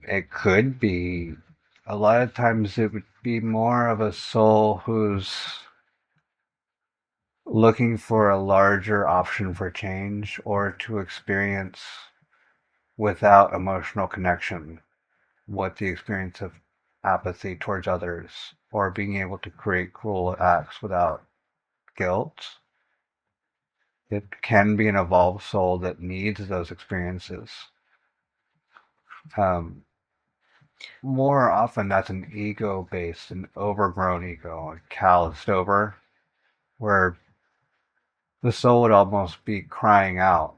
It could be. A lot of times it would be more of a soul who's looking for a larger option for change or to experience without emotional connection what the experience of apathy towards others or being able to create cruel acts without guilt. It can be an evolved soul that needs those experiences. Um, More often, that's an ego-based, an overgrown ego, a calloused over, where the soul would almost be crying out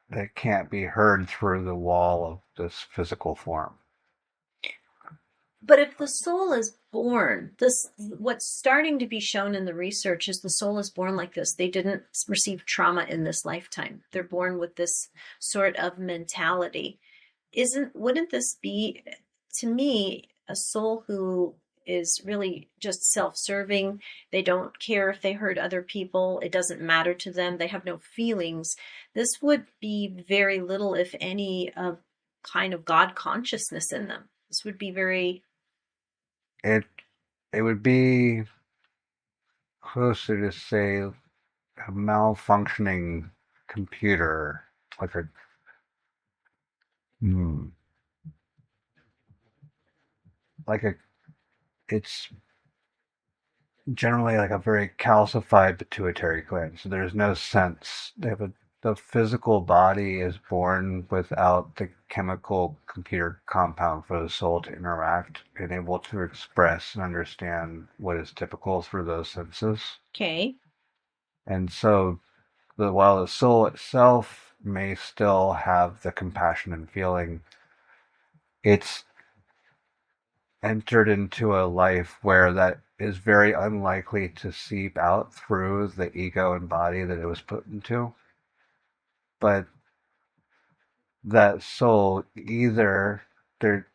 that can't be heard through the wall of this physical form. But if the soul is born, this what's starting to be shown in the research is the soul is born like this. They didn't receive trauma in this lifetime. They're born with this sort of mentality. Wouldn't this be, to me, a soul who is really just self-serving? They don't care if they hurt other people. It doesn't matter to them. They have no feelings. This would be very little, if any, of kind of God consciousness in them. This would be very. It it would be closer to say a malfunctioning computer, like a hmm, like a it's generally like a very calcified pituitary gland. So there's no sense. The physical body is born without the chemical computer compound for the soul to interact and able to express and understand what is typical through those senses. Okay. And so while the soul itself may still have the compassion and feeling, it's entered into a life where that is very unlikely to seep out through the ego and body that it was put into. But that soul, either there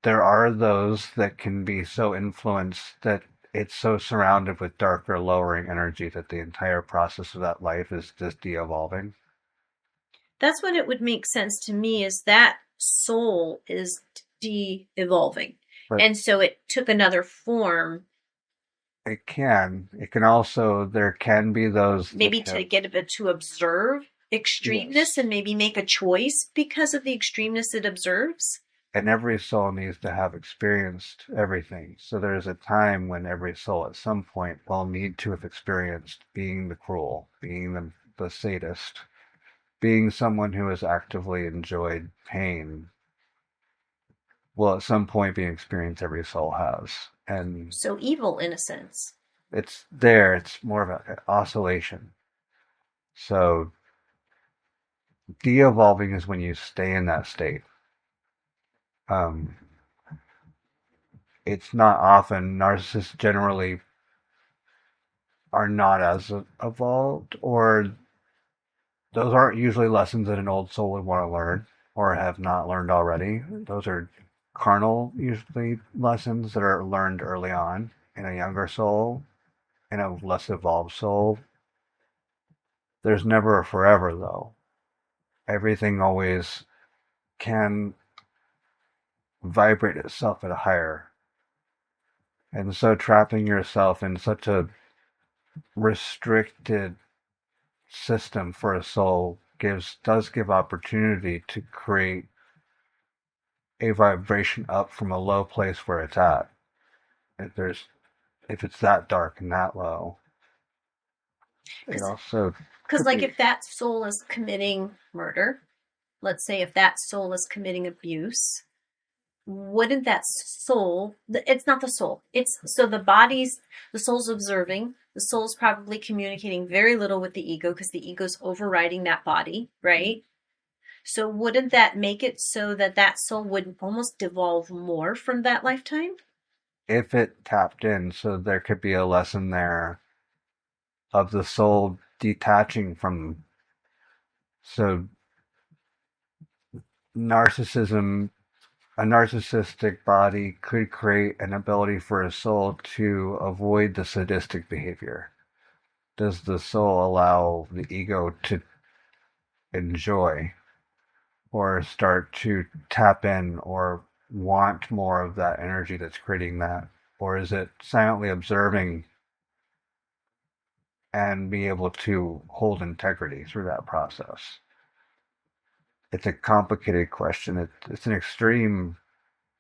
are those that can be so influenced that it's so surrounded with darker, lowering energy that the entire process of that life is just de-evolving. That's what it would make sense to me, is that soul is de-evolving. But And so it took another form, it can also, there can be those that maybe to have, get a bit to observe extremeness yes. and maybe make a choice because of the extremeness it observes. And every soul needs to have experienced everything. So there's a time when every soul at some point will need to have experienced being the cruel, being the sadist, being someone who has actively enjoyed pain. Will at some point be an experience every soul has. And So evil in a sense. it's there, it's more of an oscillation. So de-evolving is when you stay in that state. Um, it's not often. Narcissists generally are not as evolved, or those aren't usually lessons that an old soul would want to learn or have not learned already. Those are carnal, usually, lessons that are learned early on in a younger soul, in a less evolved soul. There's never a forever, though. Everything always can vibrate itself at a higher. And so trapping yourself in such a restricted system for a soul does give opportunity to create a vibration up from a low place where it's at. If there's if it's that dark and that low, it also Because, could like, be. if that soul is committing murder, let's say if that soul is committing abuse, wouldn't that soul, it's not the soul, it's so the soul's observing, the soul's probably communicating very little with the ego because the ego's overriding that body, right? So wouldn't that make it so that that soul would almost devolve more from that lifetime? If it tapped in, so there could be a lesson there of the soul detaching from. So narcissism, a narcissistic body could create an ability for a soul to avoid the sadistic behavior. Does the soul allow the ego to enjoy, or start to tap in or want more of that energy that's creating that? Or is it silently observing and be able to hold integrity through that process? It's a complicated question. It's an extreme.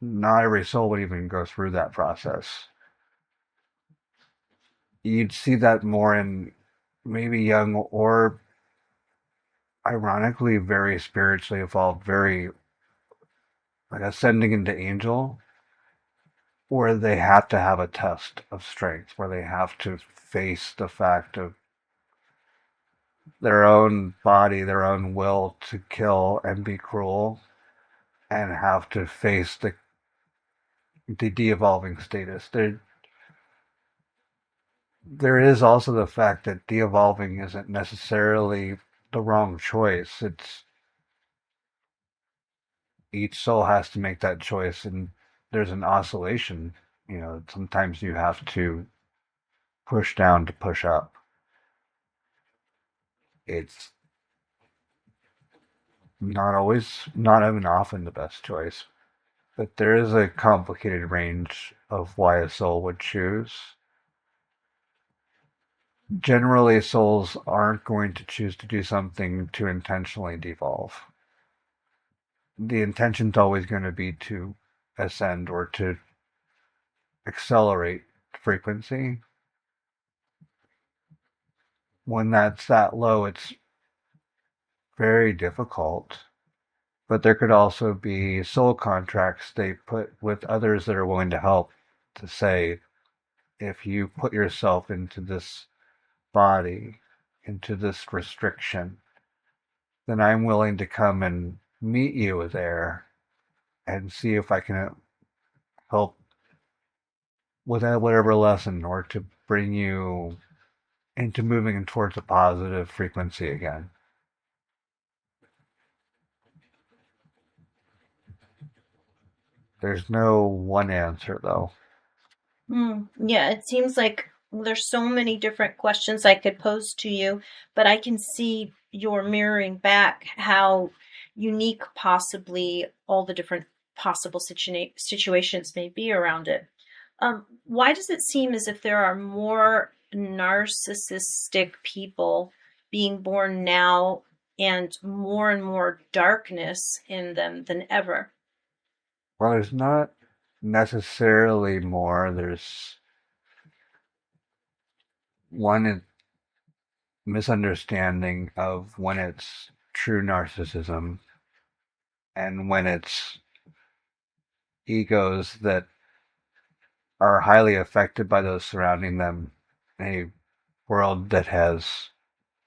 Not every soul would even go through that process. You'd see that more in maybe young or ironically very spiritually evolved, very like ascending into angel, where they have to have a test of strength, where they have to face the fact of their own body, their own will to kill and be cruel, and have to face the de-evolving status. There is also the fact that de-evolving isn't necessarily the wrong choice. It's each soul has to make that choice, and there's an oscillation. Sometimes you have to push down to push up. It's not even often the best choice, but there is a complicated range of why a soul would choose. Generally, souls aren't going to choose to do something to intentionally devolve. The intention's always going to be to ascend or to accelerate frequency. When that's that low, it's very difficult. But there could also be soul contracts they put with others that are willing to help to say, if you put yourself into this body, into this restriction, then I'm willing to come and meet you there and see if I can help with whatever lesson or to bring you into moving towards a positive frequency again. There's no one answer though. Yeah, it seems like there's so many different questions I could pose to you, but I can see you're mirroring back how unique possibly all the different possible situations may be around it. Why does it seem as if there are more narcissistic people being born now and more darkness in them than ever? Well, there's not necessarily more. There's one misunderstanding of when it's true narcissism and when it's egos that are highly affected by those surrounding them in a world that has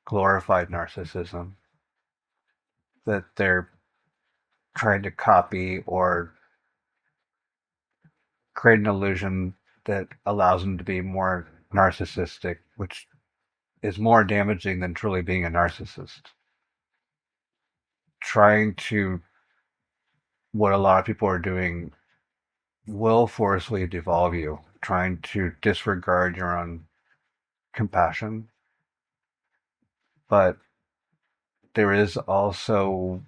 glorified narcissism, that they're trying to copy or create an illusion that allows them to be more narcissistic, which is more damaging than truly being a narcissist. Trying to, what a lot of people are doing, will forcefully devolve you, trying to disregard your own compassion. But there is also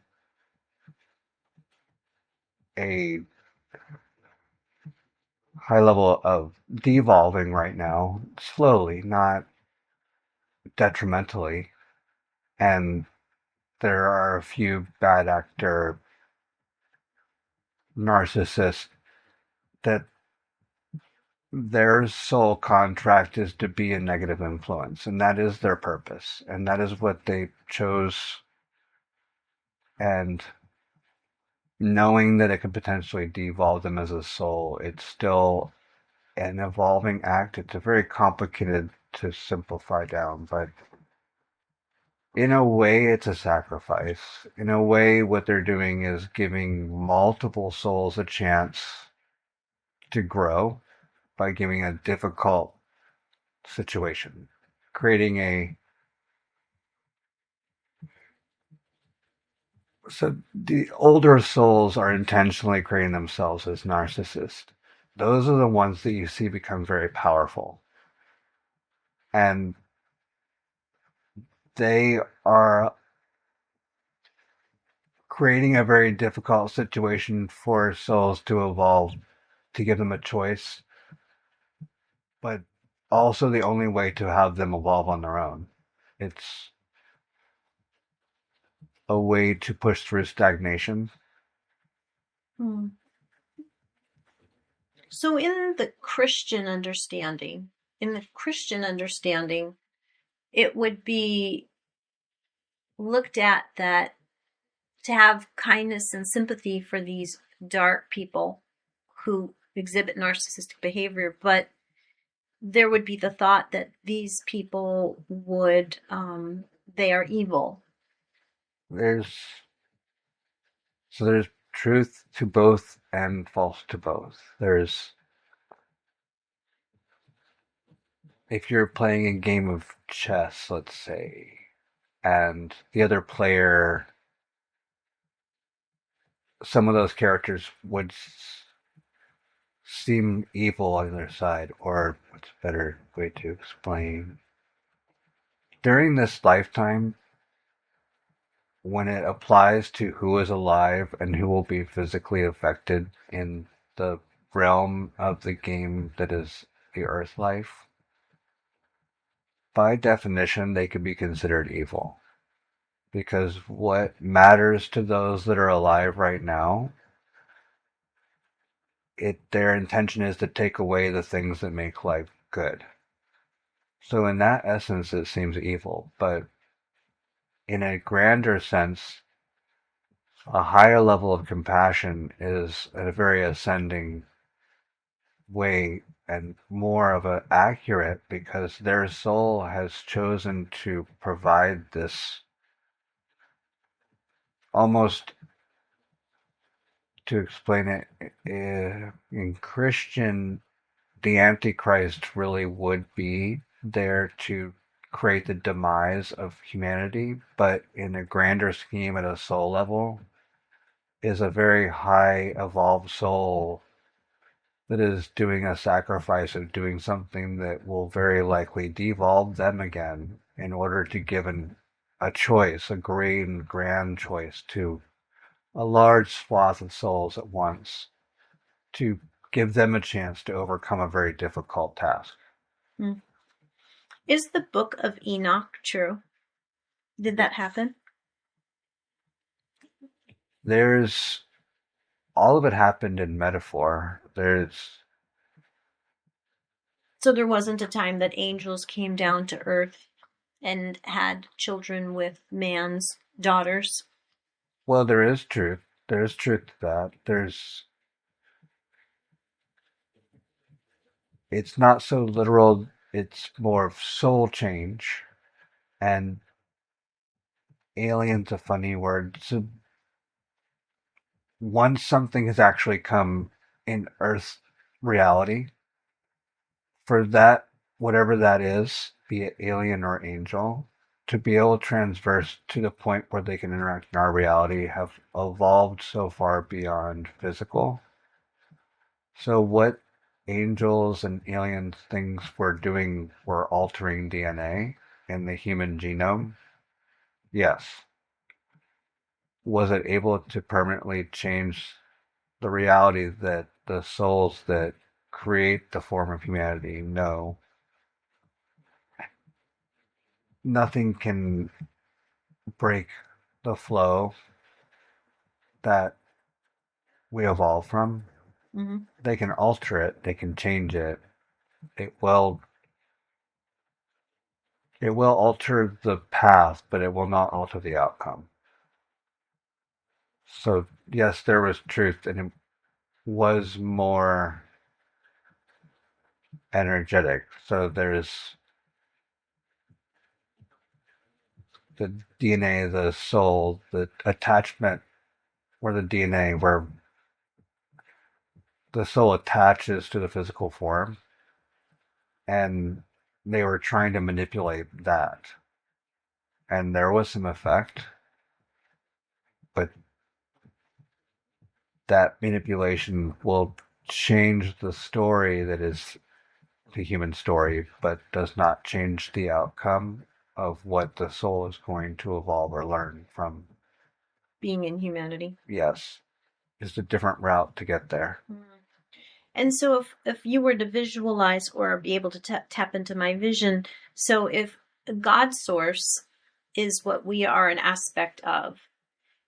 a high level of devolving right now, slowly, not detrimentally. And there are a few bad actor narcissists that their sole contract is to be a negative influence, and that is their purpose, and that is what they chose. And knowing that it could potentially devolve them as a soul, it's still an evolving act. It's a very complicated to simplify down, but in a way, it's a sacrifice. In a way, what they're doing is giving multiple souls a chance to grow by giving a difficult situation, creating a so the older souls are intentionally creating themselves as narcissists. Those are the ones that you see become very powerful. And they are creating a very difficult situation for souls to evolve, to give them a choice, but also the only way to have them evolve on their own. It's a way to push through stagnation. Hmm. So in the Christian understanding, it would be looked at that to have kindness and sympathy for these dark people who exhibit narcissistic behavior, but there would be the thought that these people would, they are evil. There's there's truth to both and false to both. There's if you're playing a game of chess, let's say, and the other player, some of those characters would seem evil on their side, or what's a better way to explain? During this lifetime, when it applies to who is alive and who will be physically affected in the realm of the game that is the Earth life, by definition, they could be considered evil. Because what matters to those that are alive right now, their intention is to take away the things that make life good. So in that essence, it seems evil. But in a grander sense, a higher level of compassion is a very ascending way and more of a accurate because their soul has chosen to provide this almost to explain it in Christian, the Antichrist really would be there to create the demise of humanity, but in a grander scheme at a soul level, is a very high evolved soul that is doing a sacrifice of doing something that will very likely devolve them again in order to give a choice, a great and grand choice to a large swath of souls at once to give them a chance to overcome a very difficult task. Hmm. Is the Book of Enoch true? Did that happen? There's all of it happened in metaphor. So there wasn't a time that angels came down to earth and had children with man's daughters? Well, there is truth. There's truth to that. It's not so literal. It's more of soul change, and alien's a funny word. So once something has actually come in Earth reality, for that, whatever that is, be it alien or angel, to be able to transverse to the point where they can interact in our reality, have evolved so far beyond physical. So what angels and alien things were doing were altering DNA in the human genome. Yes. Was it able to permanently change the reality that the souls that create the form of humanity know? Nothing can break the flow that we evolve from. Mm-hmm. They can alter it, they can change it. It will alter the path, but it will not alter the outcome. So yes, there was truth, and it was more energetic. So there's the DNA, the soul, the attachment, or the DNA, where the soul attaches to the physical form, and they were trying to manipulate that. And there was some effect, but that manipulation will change the story that is the human story, but does not change the outcome of what the soul is going to evolve or learn from. being in humanity. Yes. Just a different route to get there. Mm. And so if you were to visualize or be able to tap into my vision, so if God source is what we are an aspect of,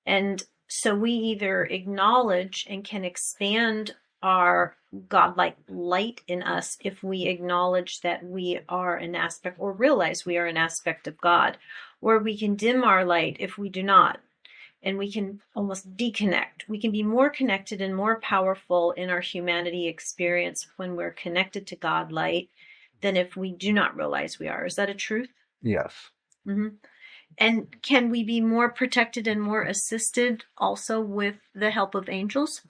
and so we either acknowledge and can expand our godlike light in us if we acknowledge that we are an aspect or realize we are an aspect of God, or we can dim our light if we do not, and we can almost deconnect. We can be more connected and more powerful in our humanity experience when we're connected to God light than if we do not realize we are. Is that a truth? Yes. Mm-hmm. And can we be more protected and more assisted also with the help of angels?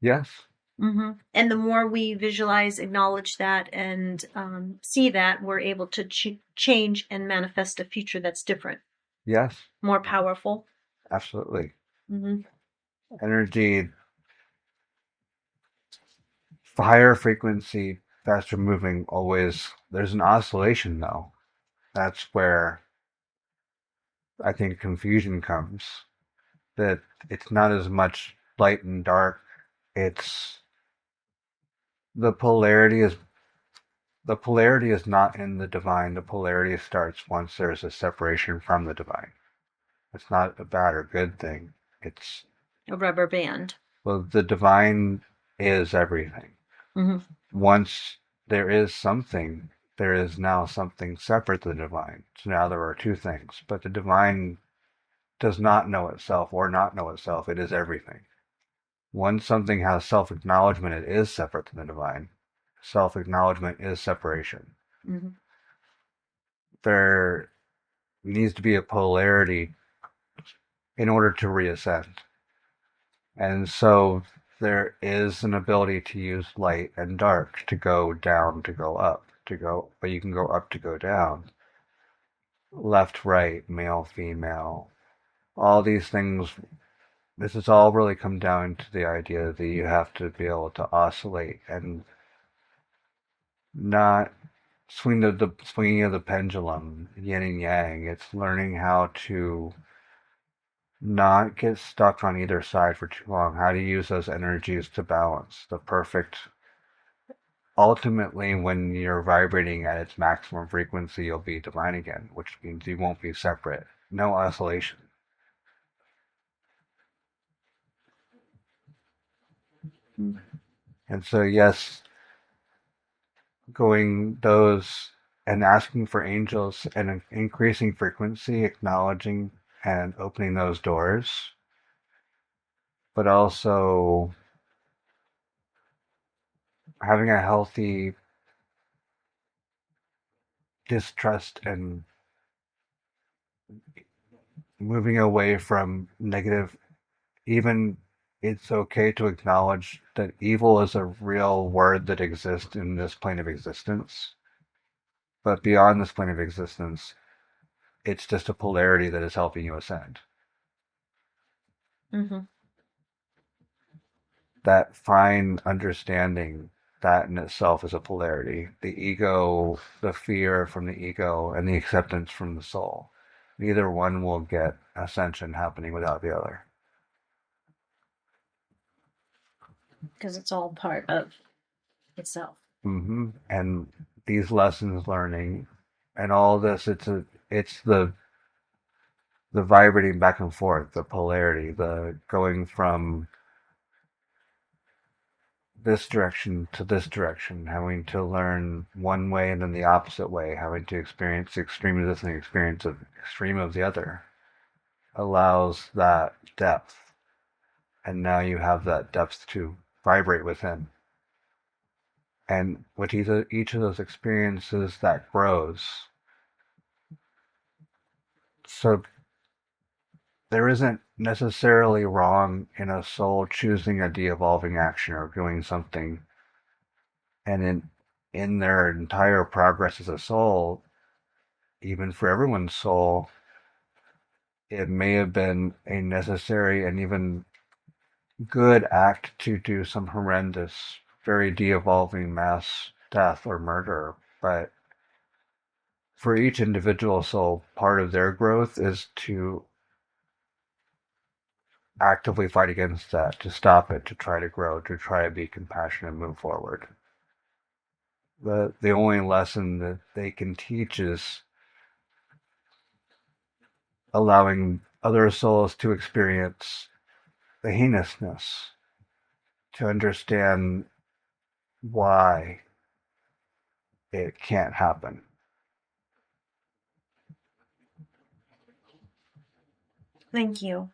Yes. Mm-hmm. And the more we visualize, acknowledge that, and see that, we're able to change and manifest a future that's different, Yes. more powerful. Absolutely. Mm-hmm. Energy, higher frequency, faster moving, always, there's an oscillation though. That's where I think confusion comes. That it's not as much light and dark. It's the polarity is the polarity is not in the divine. The polarity starts once there's a separation from the divine. It's not a bad or good thing. It's A rubber band. well, the divine is everything. Mm-hmm. Once there is something, there is now something separate to the divine. So now there are two things, but the divine does not know itself or not know itself. It is everything. Once something has self-acknowledgement, it is separate from the divine. Self-acknowledgement is separation. Mm-hmm. There needs to be a polarity in order to reascend. And so there is an ability to use light and dark to go down, to go up, to go, but you can go up to go down. Left, right, male, female, all these things. This has all really come down to the idea that you have to be able to oscillate and not the swinging of the pendulum, yin and yang. It's learning how to not get stuck on either side for too long. How to use those energies to balance the perfect. Ultimately, when you're vibrating at its maximum frequency, you'll be divine again, which means you won't be separate. No oscillation. Mm-hmm. And so, yes, going those and asking for angels and increasing frequency, acknowledging and opening those doors, but also having a healthy distrust and moving away from negative. Even it's okay to acknowledge that evil is a real word that exists in this plane of existence, but beyond this plane of existence, it's just a polarity that is helping you ascend. Mm-hmm. That fine understanding that in itself is a polarity. The ego, the fear from the ego, and the acceptance from the soul. Neither one will get ascension happening without the other. Because it's all part of itself. And these lessons learning and all this, it's the vibrating back and forth, the polarity, the going from this direction to this direction, having to learn one way and then the opposite way, having to experience the extreme of this and the experience of extreme of the other, allows that depth. And now you have that depth to vibrate within. And with each of those experiences that grows. So there isn't necessarily wrong in a soul choosing a de-evolving action or doing something, and in their entire progress as a soul, even for everyone's soul, it may have been a necessary and even good act to do some horrendous, very de-evolving mass death or murder. But for each individual soul, part of their growth is to actively fight against that, to stop it, to try to grow, to try to be compassionate and move forward. The only lesson that they can teach is allowing other souls to experience the heinousness, to understand why it can't happen. Thank you.